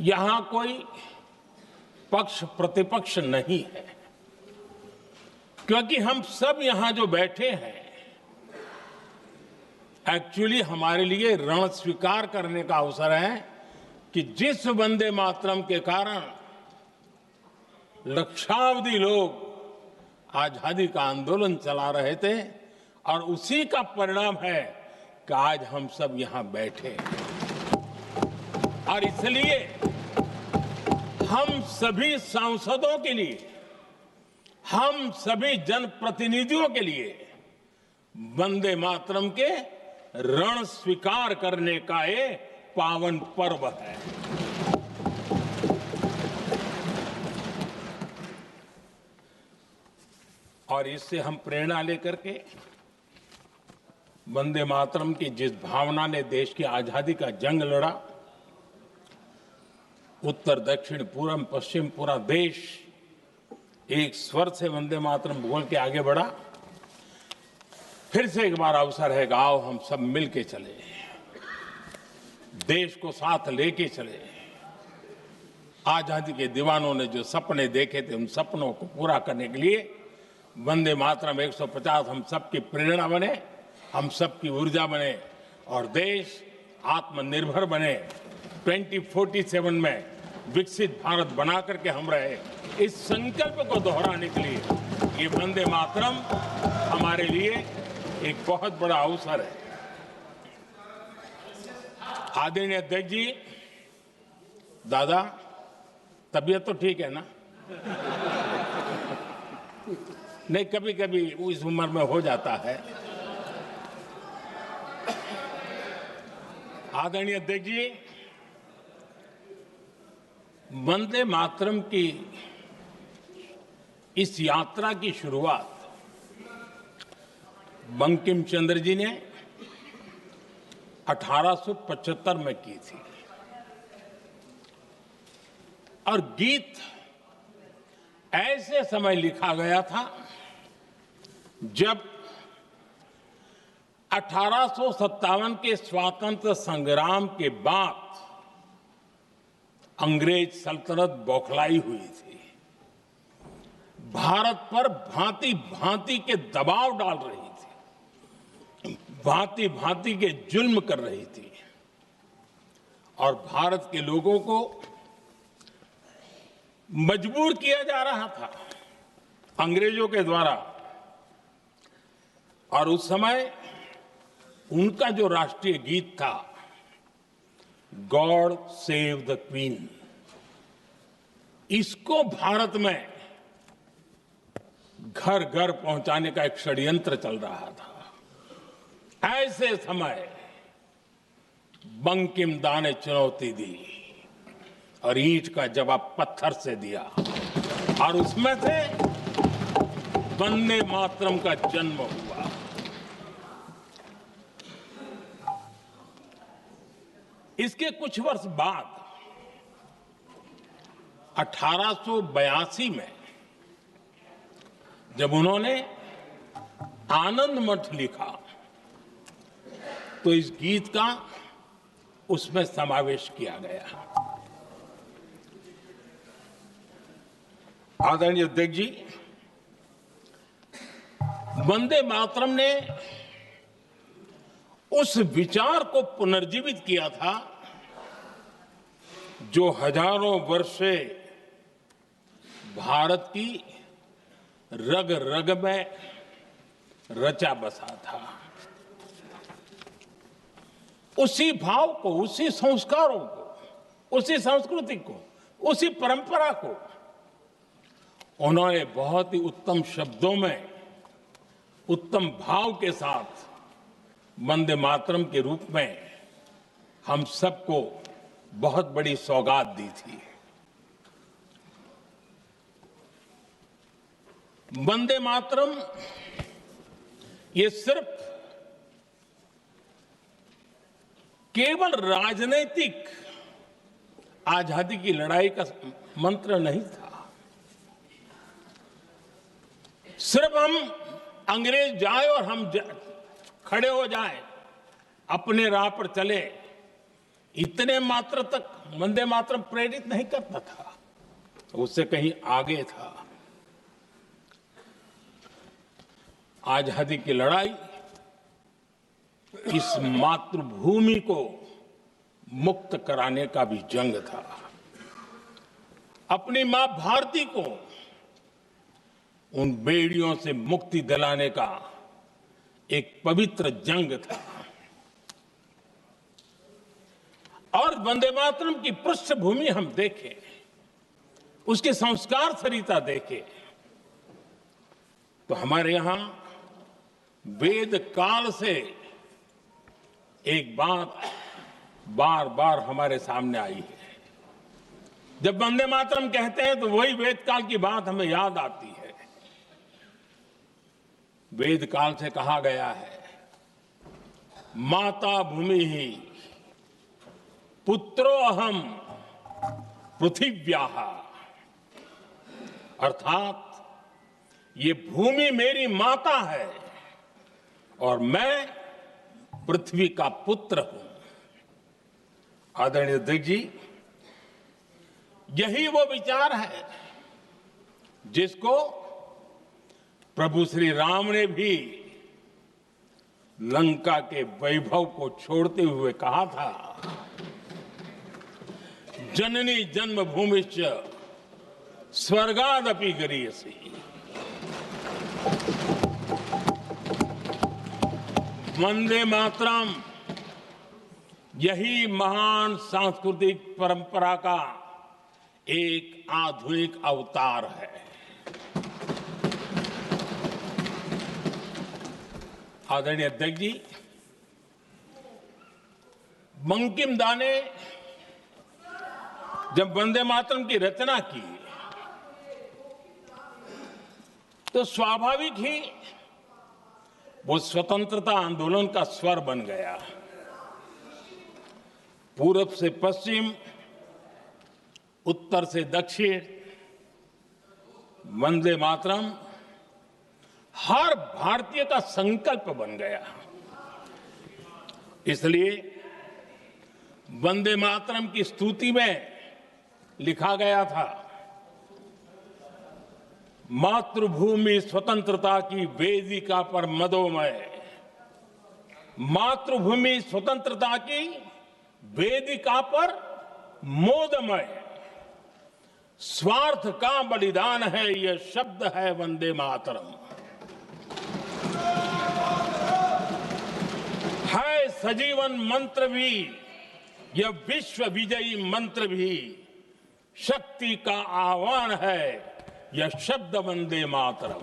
यहां कोई पक्ष प्रतिपक्ष नहीं है, क्योंकि हम सब यहां जो बैठे हैं एक्चुअली हमारे लिए रण स्वीकार करने का अवसर है कि जिस वंदे मातरम के कारण लक्षावधि लोग आजादी का आंदोलन चला रहे थे और उसी का परिणाम है कि आज हम सब यहां बैठे हैं। और इसलिए हम सभी सांसदों के लिए, हम सभी जनप्रतिनिधियों के लिए वंदे मातरम के रण स्वीकार करने का ये पावन पर्व है। और इससे हम प्रेरणा लेकर के वंदे मातरम की जिस भावना ने देश की आजादी का जंग लड़ा, उत्तर दक्षिण पूर्व पश्चिम पूरा देश एक स्वर से वंदे मातरम बोल के आगे बढ़ा। फिर से एक बार अवसर है कि आओ हम सब मिल के चले, देश को साथ लेके चले। आजादी के दीवानों ने जो सपने देखे थे उन सपनों को पूरा करने के लिए वंदे मातरम 150 हम सबकी प्रेरणा बने, हम सबकी ऊर्जा बने और देश आत्मनिर्भर बने। 2047 में विकसित भारत बना करके हम रहे, इस संकल्प को दोहराने के लिए ये वंदे मातरम हमारे लिए एक बहुत बड़ा अवसर है। आदरणीय अध्यक्ष जी, दादा तबीयत तो ठीक है ना? नहीं, कभी कभी इस उम्र में हो जाता है। आदरणीय अध्यक्ष जी, वंदे मातरम की इस यात्रा की शुरुआत बंकिम चंद्र जी ने 1875 में की थी और गीत ऐसे समय लिखा गया था जब 1857 के स्वातंत्र संग्राम के बाद अंग्रेज सल्तनत बौखलाई हुई थी, भारत पर भांति भांति के दबाव डाल रही थी, भांति भांति के जुल्म कर रही थी और भारत के लोगों को मजबूर किया जा रहा था अंग्रेजों के द्वारा। और उस समय उनका जो राष्ट्रीय गीत था, गॉड सेव द क्वीन, इसको भारत में घर घर पहुंचाने का एक षड्यंत्र चल रहा था। ऐसे समय बंकिम दा ने चुनौती दी और ईंट का जवाब पत्थर से दिया और उसमें से वंदे मातरम का जन्म हुआ। इसके कुछ वर्ष बाद 1882 में जब उन्होंने आनंद मठ लिखा तो इस गीत का उसमें समावेश किया गया। आदरणीय अध्यक्ष जी, वंदे मातरम ने उस विचार को पुनर्जीवित किया था जो हजारों वर्ष से भारत की रग रग में रचा बसा था। उसी भाव को, उसी संस्कारों को, उसी संस्कृति को, उसी परंपरा को उन्होंने बहुत ही उत्तम शब्दों में, उत्तम भाव के साथ वंदे मातरम के रूप में हम सबको बहुत बड़ी सौगात दी थी। वंदे मातरम ये सिर्फ केवल राजनीतिक आजादी की लड़ाई का मंत्र नहीं था। सिर्फ हम अंग्रेज जाए और हम खड़े हो जाएं, अपने राह पर चले, इतने मात्र तक वंदे मातरम प्रेरित नहीं करता था, उससे कहीं आगे था। आजादी की लड़ाई इस मातृभूमि को मुक्त कराने का भी जंग था। अपनी मां भारती को उन बेड़ियों से मुक्ति दिलाने का एक पवित्र जंग था। और वंदे मातरम की पृष्ठभूमि हम देखें, उसके संस्कार सरिता देखें, तो हमारे यहां वेद काल से एक बात बार बार हमारे सामने आई है। जब वंदे मातरम कहते हैं तो वही वेद काल की बात हमें याद आती है। वेद काल से कहा गया है, माता भूमि ही पुत्रो अहम पृथिव्याः, अर्थात ये भूमि मेरी माता है और मैं पृथ्वी का पुत्र हूं। आदरणीय अध्यक्ष जी, यही वो विचार है जिसको प्रभु श्री राम ने भी लंका के वैभव को छोड़ते हुए कहा था, जननी जन्मभूमिश्च स्वर्गादपि गरीयसी। वंदे मातरम यही महान सांस्कृतिक परंपरा का एक आधुनिक अवतार है। आदरणीय अध्यक्ष जी, बंकिम दा ने जब वंदे मातरम की रचना की तो स्वाभाविक ही वो स्वतंत्रता आंदोलन का स्वर बन गया। पूरब से पश्चिम, उत्तर से दक्षिण, वंदे मातरम हर भारतीय का संकल्प बन गया। इसलिए वंदे मातरम की स्तुति में लिखा गया था, मातृभूमि स्वतंत्रता की वेदिका पर मदोमय, मातृभूमि स्वतंत्रता की वेदिका पर मोदमय, स्वार्थ का बलिदान है यह शब्द है वंदे मातरम। है सजीवन मंत्र भी यह विश्व विजयी मंत्र भी, शक्ति का आह्वान है यह शब्द वंदे मातरम।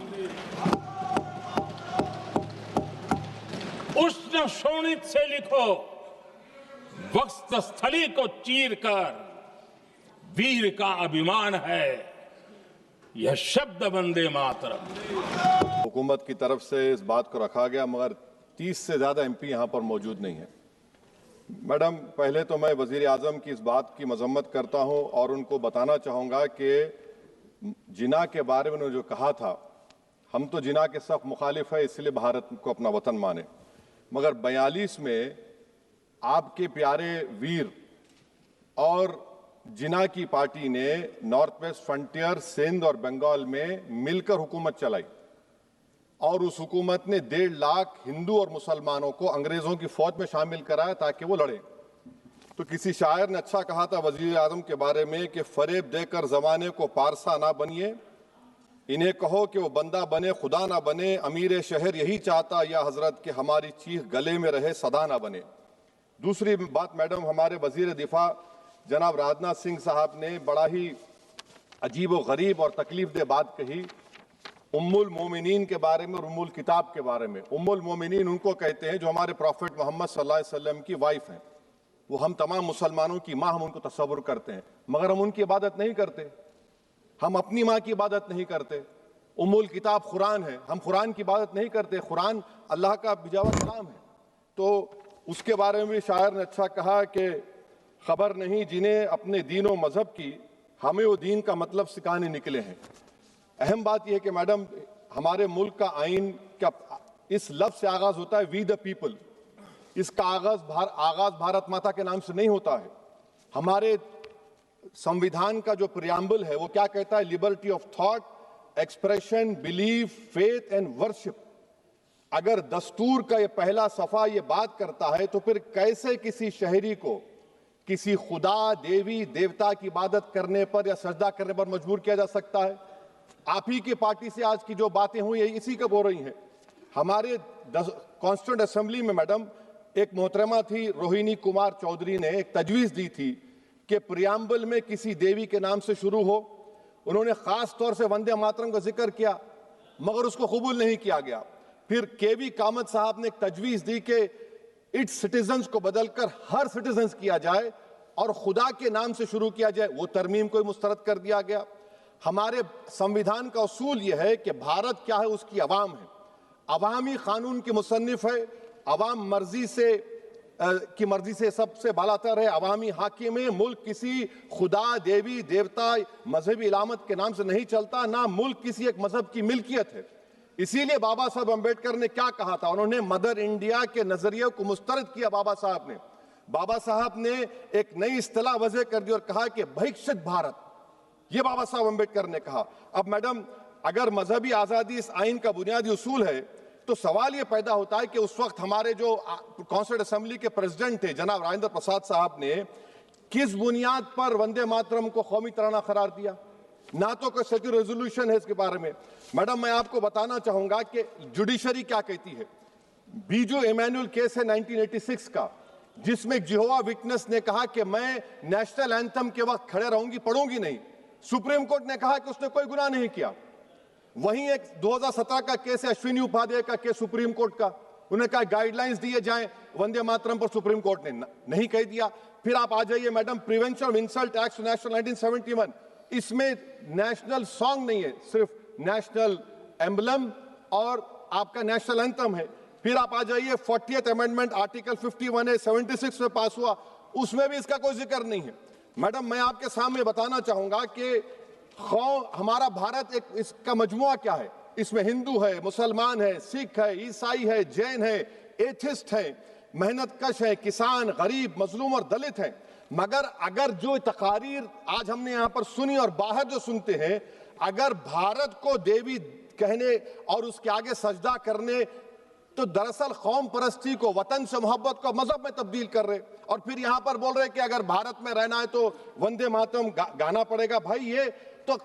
उष्ण शोणित से लिखो, वक्ष स्थली को चीर कर, वीर का अभिमान है यह शब्द वंदे मातरम। हुकूमत की तरफ से इस बात को रखा गया, मगर 30 से ज्यादा एमपी यहां पर मौजूद नहीं है। मैडम, पहले तो मैं वजीर आजम की इस बात की मजम्मत करता हूं और उनको बताना चाहूंगा कि जिना के बारे में उन्होंने जो कहा था, हम तो जिना के सख्त मुखालिफ है, इसलिए भारत को अपना वतन माने, मगर 42 में आपके प्यारे वीर और जिना की पार्टी ने नॉर्थ वेस्ट फ्रंटियर, सिंध और बंगाल में मिलकर हुकूमत चलाई और उस हुकूमत ने 1.5 लाख हिंदू और मुसलमानों को अंग्रेजों की फौज में शामिल कराया ताकि वो लड़े। तो किसी शायर ने अच्छा कहा था वजीर आजम के बारे में कि फरेब देकर जमाने को पारसा ना बनिए, इन्हें कहो कि वो बंदा बने खुदा ना बने, अमीर शहर यही चाहता या हजरत कि हमारी चीख गले में रहे सदा ना बने। दूसरी बात मैडम, हमारे वजीर दिफा जनाब राजनाथ सिंह साहब ने बड़ा ही अजीब व गरीब और तकलीफ दे बात कही उम्मुल मोमिनीन के बारे में और उम्मुल किताब के बारे में। उम्मुल मोमिनीन उनको कहते हैं जो हमारे प्रॉफिट मोहम्मद सल्लल्लाहु अलैहि वसल्लम की वाइफ हैं, वो हम तमाम मुसलमानों की माँ, हम उनको तस्वुर करते हैं, मगर हम उनकी इबादत नहीं करते, हम अपनी माँ की इबादत नहीं करते। उम्मुल किताब कुरान है, हम कुरान की इबादत नहीं करते, कुरान अल्लाह का भिजावा कलाम है। तो उसके बारे में भी शायर ने अच्छा कहा कि खबर नहीं जिन्हें अपने दीन व मजहब की, हमें वो दीन का मतलब सिखाने निकले हैं। अहम बात यह है कि मैडम, हमारे मुल्क का आइन का इस लफ्ज से आगाज होता है, वी द पीपल। इसका आगाज भारत माता के नाम से नहीं होता है। हमारे संविधान का जो प्रियम्बल है वो क्या कहता है? Liberty of thought, expression, belief, faith and worship. अगर दस्तूर का ये पहला सफा ये बात करता है तो फिर कैसे किसी शहरी को किसी खुदा, देवी, देवता की इबादत करने पर या सजदा करने पर मजबूर किया जा सकता है? आप ही की पार्टी से आज की जो बातें हुई इसी का हो रही हैं। हमारे कॉन्स्टिट्यूंट असेंबली में मैडम एक मोहतरमा थी रोहिणी कुमार चौधरी ने एक तजवीज दी थी कि प्रियम्बल में किसी देवी के नाम से शुरू हो। उन्होंने खास तौर से वंदे मातरम का जिक्र किया मगर उसको कबूल नहीं किया गया। फिर केवी कामत साहब ने एक तजवीज दी कि इट्स सिटीजन्स को बदलकर हर सिटीजन्स किया जाए और खुदा के नाम से शुरू किया जाए, वो तरमीम को मुस्तरद कर दिया गया। हमारे संविधान का उसूल यह है कि भारत क्या है, उसकी अवाम है, अवामी कानून के मुसन्निफ है, अवाम की मर्जी से सबसे बालातर है, अवामी हाकिम है। मुल्क किसी खुदा, देवी, देवता, मजहबी इलामत के नाम से नहीं चलता, ना मुल्क किसी एक मजहब की मिल्कियत है। इसीलिए बाबा साहब अम्बेडकर ने क्या कहा था? उन्होंने मदर इंडिया के नजरिए को मुस्तरद किया। बाबा साहब ने एक नई इस्तिलाह वजह कर दी और कहा कि भैक्षित भारत, ये बाबा साहब अम्बेडकर ने कहा। अब मैडम, अगर मजहबी आजादी इस आइन का बुनियादी उसूल है तो सवाल यह पैदा होता है कि उस वक्त हमारे जो कॉन्स्टिट्यूंट असेंबली के प्रेसिडेंट थे जनाब राजेंद्र प्रसाद साहब ने किस बुनियाद पर वंदे मातरम को कौमी तराना करार दिया? ना तो कोई सेक्यूर रेजोल्यूशन है इसके बारे में। मैडम, मैं आपको बताना चाहूंगा कि जुडिशरी क्या कहती है। बीजू इमैनुअल केस है 1986 का, जिसमें जिहोवा विटनेस ने कहा कि मैं नेशनल एंथम के वक्त खड़े रहूंगी, पढ़ूंगी नहीं। सुप्रीम कोर्ट ने कहा कि उसने कोई गुनाह नहीं किया। वहीं एक 2017 का केस है अश्विनी उपाध्याय का केस सुप्रीम कोर्ट का, उन्हें कहा गाइडलाइंस दिए जाएं वंदे मातरम पर, सुप्रीम कोर्ट ने नहीं कह दिया। फिर आप आ जाइए madam, prevention of insult act national 1971, इसमें नेशनल सॉन्ग नहीं है, सिर्फ नेशनल एम्बलम और आपका नेशनल एंथम है। फिर आप आ जाइए 40th अमेंडमेंट आर्टिकल 51 है, 76 में पास हुआ, उसमें भी इसका कोई जिक्र नहीं है। मैडम, मैं आपके सामने बताना चाहूंगा कि हमारा भारत एक इसका मजमुआ क्या है। इसमें हिंदू है, मुसलमान है, सिख है, ईसाई है, जैन है, एथिस्ट है, मेहनतकश है, किसान, गरीब, मजलूम और दलित है। मगर अगर जो तकारीर आज हमने यहां पर सुनी और बाहर जो सुनते हैं, अगर भारत को देवी कहने और उसके आगे सजदा करने, तो दरअसल कौम परस्ती को, वतन से मोहब्बत को मजहब में तब्दील कर रहे और फिर यहां पर बोल रहे कि अगर भारत में रहना है तो वंदे मातरम गाना पड़ेगा। भाई, ये तो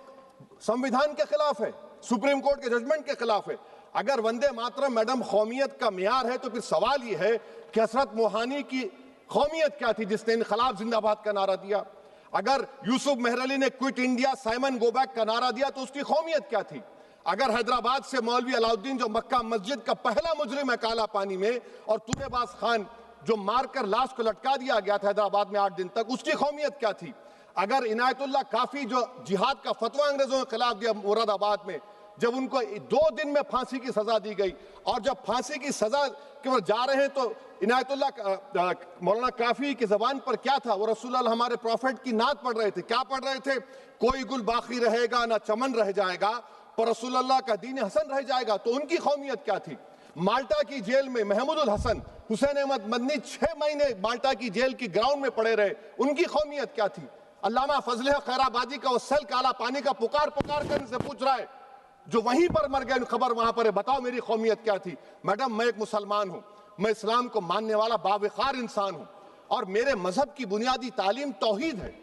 संविधान के खिलाफ है, सुप्रीम कोर्ट के जजमेंट के खिलाफ है। अगर वंदे मातरम मैडम कौमियत का मियार है तो फिर सवाल यह है कि हसरत मोहानी की कौमियत क्या थी जिसने इनकलाब जिंदाबाद का नारा दिया? अगर यूसुफ मेहरली ने quit India, Simon go back का नारा दिया तो उसकी कौमियत क्या थी? अगर हैदराबाद से मौलवी अलाउद्दीन जो मक्का मस्जिद का पहला मुजरिम है काला पानी में, और तुरेबाज खान जो मारकर लाश को लटका दिया गया था हैदराबाद में 8 दिन तक, उसकी कौमियत क्या थी? अगर इनायतुल्लाह काफी जो जिहाद का फतवा अंग्रेजों के खिलाफ दिया मुरादाबाद में, जब उनको 2 दिन में फांसी की सजा दी गई और जब फांसी की सजा के ओर जा रहे हैं तो इनायतुल्लाह मौलाना काफी की जबान पर क्या था? वो रसूलुल्लाह हमारे प्रॉफिट की नात पढ़ रहे थे। क्या पढ़ रहे थे? कोई गुल बाकी रहेगा ना चमन रह जाएगा, पर रसूलुल्लाह का दीन हसन रह जाएगा। तो उनकी कौमियत क्या थी? माल्टा की जेल में महमूदुल हसन, हुसैन अहमद मदनी 6 महीने माल्टा की जेल की ग्राउंड में पड़े रहे, उनकी कौमियत क्या थी? अल्लामा फजल खैराबादी का वो सेल काला पानी का पुकार कर इनसे पूछ रहा है, जो वहीं पर मर गए, खबर वहां पर है, बताओ मेरी कौमियत क्या थी? मैडम, मैं एक मुसलमान हूं, मैं इस्लाम को मानने वाला बावकार इंसान हूं और मेरे मजहब की बुनियादी तालीम तौहीद है,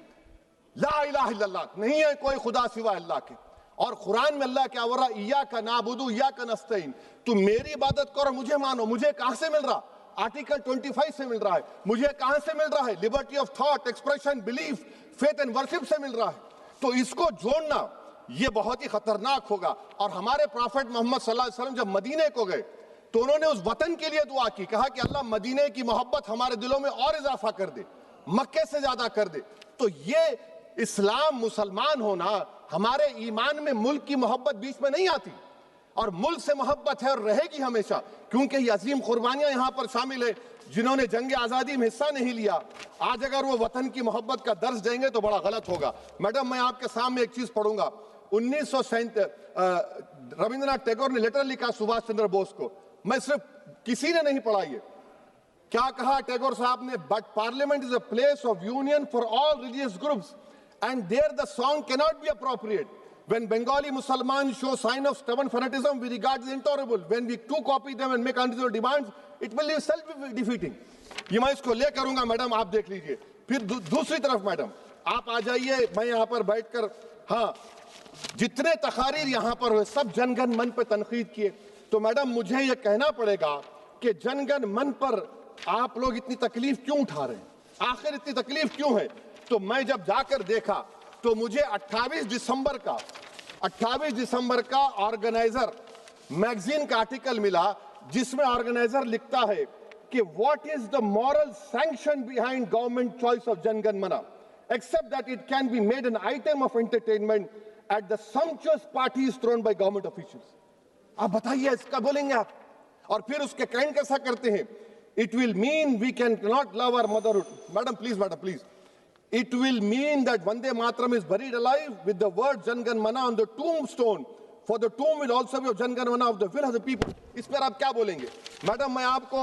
ला इलाहा इल्लल्लाह, नहीं है कोई खुदा सिवा अल्लाह के। और कुरान में अल्लाह क्या बोल रहा? इय्याका नाबुदु इय्याका नस्तईन, तुम मेरी इबादत करो, मुझे मानो। मुझे कहां से मिल रहा? आर्टिकल 25 से मिल रहा है। मुझे कहां से मिल रहा है? Liberty of thought, expression, belief, faith and worship से मिल रहा है। तो इसको जोड़ना ये बहुत ही खतरनाक होगा। और हमारे प्रॉफेट मोहम्मद सल्लल्लाहु अलैहि वसल्लम जब मदीने को गए तो उन्होंने उस वतन के लिए दुआ की, कहा कि अल्लाह मदीने की मोहब्बत हमारे दिलों में और इजाफा कर दे, मक्के से ज्यादा कर दे। तो ये इस्लाम, मुसलमान होना, हमारे ईमान में मुल्क की मोहब्बत बीच में नहीं आती और मुल्क से मोहब्बत है और रहेगी हमेशा, क्योंकि ये अजीम कुर्बानियां यहां पर शामिल है जिन्होंने जंग आजादी में हिस्सा नहीं लिया। आज अगर वो वतन की मोहब्बत का दर्ज देंगे तो बड़ा गलत होगा। मैडम, मैं आपके सामने एक चीज पढ़ूंगा। 1937 रविंद्रनाथ टैगोर ने लेटर लिखा सुभाष चंद्र बोस को, मैं सिर्फ किसी ने नहीं पढ़ा ये। क्या कहा टैगोर साहब ने? But parliament is a place of union for all religious groups and there the song cannot be appropriate. When Bengali Muslims show sign of stubborn fanaticism, we regard it intolerable. When we too copy them and make unreasonable demands, it will be self-defeating. ये मैं इसको ले करूंगा madam, आप देख लीजिए। फिर दूसरी तरफ मैडम आप आ जाइए, मैं यहाँ पर बैठकर, हाँ, जितने तकारीर यहाँ पर हुए सब जनगण मन पर तनकीद किए, तो मैडम मुझे ये कहना पड़ेगा कि जनगण मन पर आप लोग इतनी तकलीफ क्यों उठा रहे हैं, आखिर इतनी तकलीफ क्यों है? तो मैं जब जाकर देखा तो मुझे 28 दिसंबर का ऑर्गेनाइजर मैगजीन का आर्टिकल मिला, जिसमें ऑर्गेनाइजर लिखता है कि what is the moral sanction behind government choice of Jana Gana Mana, except that it can be made an item of entertainment at the sumptuous parties thrown by government officials. आप बताइए इसका बोलेंगे आप? और फिर उसके काइंड कैसा करते हैं? It will mean we cannot love our motherhood. Madam, please. It will mean that Vande Mataram is buried alive with the word Jangan Mana on the tombstone. For the tomb will also be of Jangan Mana of the will of the people. इस पर आप क्या बोलेंगे? Madam, मैं आपको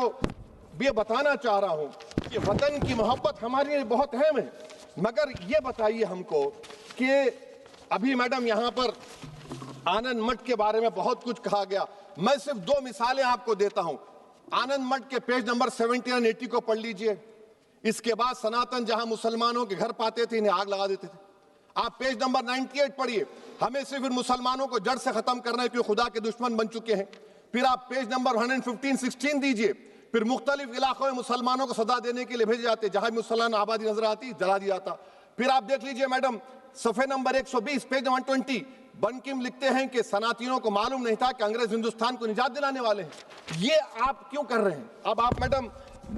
ये बताना चाह रहा हूं कि वतन की मोहब्बत हमारे लिए बहुत अहम है, मगर ये बताइए हमको कि अभी मैडम यहाँ पर आनंद मठ के बारे में बहुत कुछ कहा गया। मैं सिर्फ 2 मिसालें आपको देता हूं। आनंद मठ के पेज नंबर 70 और 80 को पढ़ लीजिए। इसके बाद सनातन जहां मुसलमानों के घर पाते थे, इन्हें आग लगा देते थे। आप पेज नंबर 98 पढ़िए, हमें सिर्फ मुसलमानों को जड़ से खत्म करना है क्योंकि खुदा के दुश्मन बन चुके हैं। फिर आप पेज नंबर 115-16 दीजिए, फिर मुख्तलिफ इलाकों में मुसलमानों को सदा देने के लिए भेजे जाते, जहां मुसलमान आबादी नजर आती जला दिया जाता। फिर आप देख लीजिए मैडम, सफे नंबर 120 पेज 120, बंकिम लिखते हैं कि सनातनियों को मालूम नहीं था कि अंग्रेज हिंदुस्तान को निजात दिलाने वाले हैं। ये आप क्यों कर रहे हैं? अब आप मैडम,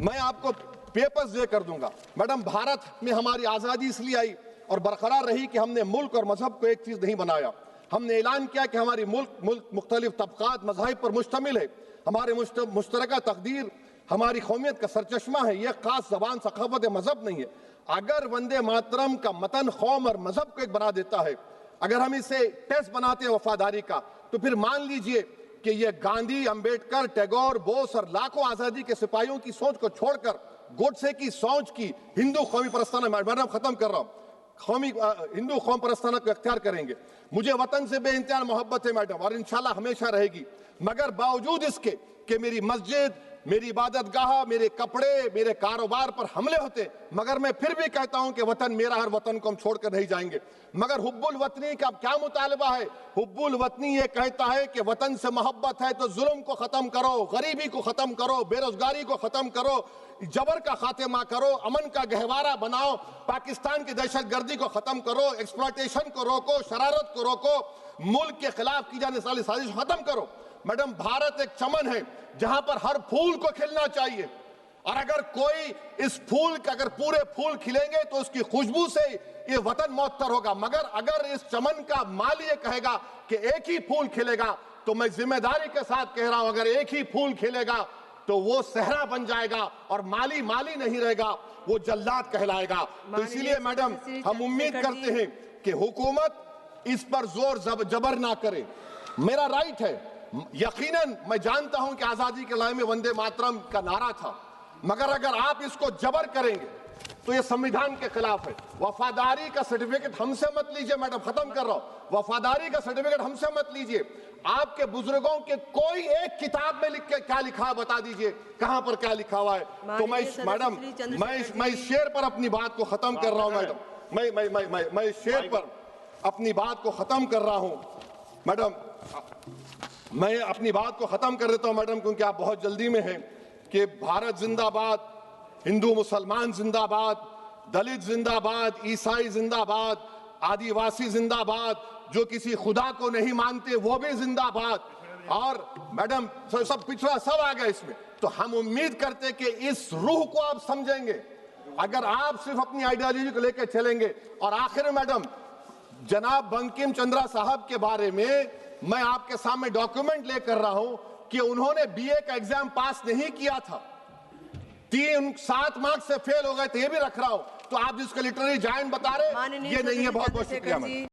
मैं आपको पेपर्स दे कर दूंगा। मैडम, भारत में हमारी आजादी इसलिए आई और बरकरार रही कि हमने मुल्क और मजहब को एक चीज नहीं बनाया। हमने ऐलान किया कि हमारी मुल्क मुख्तलिफ तबकात मज़ाहिब पर मुश्तमिल है, हमारे मुश्तरका तकदीर हमारी कौमियत का सरचश्मा है, यह खास जबान सखावत मजहब नहीं है। अगर वंदे मातरम का मतन कौम और मजहब को एक बना देता है, अगर हम इसे टेस्ट बनाते हैं वफादारी का, तो फिर मान लीजिए कि यह गांधी, अंबेडकर, टैगोर, बोस और लाखों आजादी के सिपाहियों की सोच को छोड़कर गोडसे की सोच की हिंदू कौमी परस्ताना, मैडम खत्म कर रहा हूं, हिंदू कौम परस्ताना को अख्तियार करेंगे। मुझे वतन से बेइंतहा मोहब्बत है मैडम, और इंशाल्लाह हमेशा रहेगी, मगर बावजूद इसके कि मेरी मस्जिद, मेरी इबादतगाह, मेरे कपड़े, मेरे कारोबार पर हमले होते, मगर मैं फिर भी कहता हूं कि वतन मेरा, हर वतन को हम छोड़कर नहीं जाएंगे। मगर हुब्बुल वतनी का क्या मुतालबा है? हुब्बुल वतनी ये कहता है कि वतन से मोहब्बत है तो जुल्म को खत्म करो, गरीबी को खत्म करो, बेरोजगारी को खत्म करो, जबर का खात्मा करो, अमन का गहवारा बनाओ, पाकिस्तान की दहशतगर्दी को खत्म करो, एक्सप्लॉयटेशन को रोको, शरारत को रोको, मुल्क के खिलाफ की जाने वाली साजिश खत्म करो। मैडम, भारत एक चमन है जहां पर हर फूल को खिलना चाहिए, और अगर कोई इस फूल का, अगर पूरे फूल खिलेंगे तो उसकी खुशबू से ये वतन मौतर होगा, मगर अगर इस चमन का माली ये कहेगा कि एक ही फूल खिलेगा, तो मैं जिम्मेदारी के साथ कह रहा हूं, अगर एक ही फूल खिलेगा तो वो सहरा बन जाएगा और माली नहीं रहेगा, वो जल्लाद कहलाएगा। तो इसीलिए मैडम, हम उम्मीद करते हैं कि हुकूमत इस पर जोर जबर ना करे। मेरा राइट है, यकीनन मैं जानता हूं कि आजादी के लड़ाई में वंदे मातरम का नारा था, मगर अगर आप इसको जबर करेंगे तो ये संविधान के खिलाफ है। वफादारी का सर्टिफिकेट हमसे मत लीजिए मैडम, खत्म कर रहा हूं, वफादारी का सर्टिफिकेट हमसे मत लीजिए। आपके बुजुर्गों के कोई एक किताब में लिख के क्या लिखा है बता दीजिए, कहां पर क्या लिखा हुआ है? तो मैडम, मैं इस शेर पर अपनी बात को खत्म कर रहा हूं मैडम, मैं इस शेर पर अपनी बात को खत्म कर रहा हूं मैडम, मैं अपनी बात को खत्म कर देता हूं मैडम, क्योंकि आप बहुत जल्दी में हैं। कि भारत जिंदाबाद, हिंदू मुसलमान जिंदाबाद, दलित जिंदाबाद, ईसाई जिंदाबाद, आदिवासी जिंदाबाद, जो किसी खुदा को नहीं मानते वो भी जिंदाबाद, और मैडम सब पिछड़ा सब आ गया इसमें। तो हम उम्मीद करते कि इस रूह को आप समझेंगे, अगर आप सिर्फ अपनी आइडियोलॉजी को लेकर चलेंगे। और आखिर में मैडम, जनाब बंकिम चंद्रा साहब के बारे में मैं आपके सामने डॉक्यूमेंट लेकर रहा हूं कि उन्होंने बीए का एग्जाम पास नहीं किया था, 7 मार्क्स से फेल हो गए थे, ये भी रख रहा हूं। तो आप जिसको लिटरेरी जायंट बता रहे, ये नहीं है। बहुत बहुत शुक्रिया मैडम।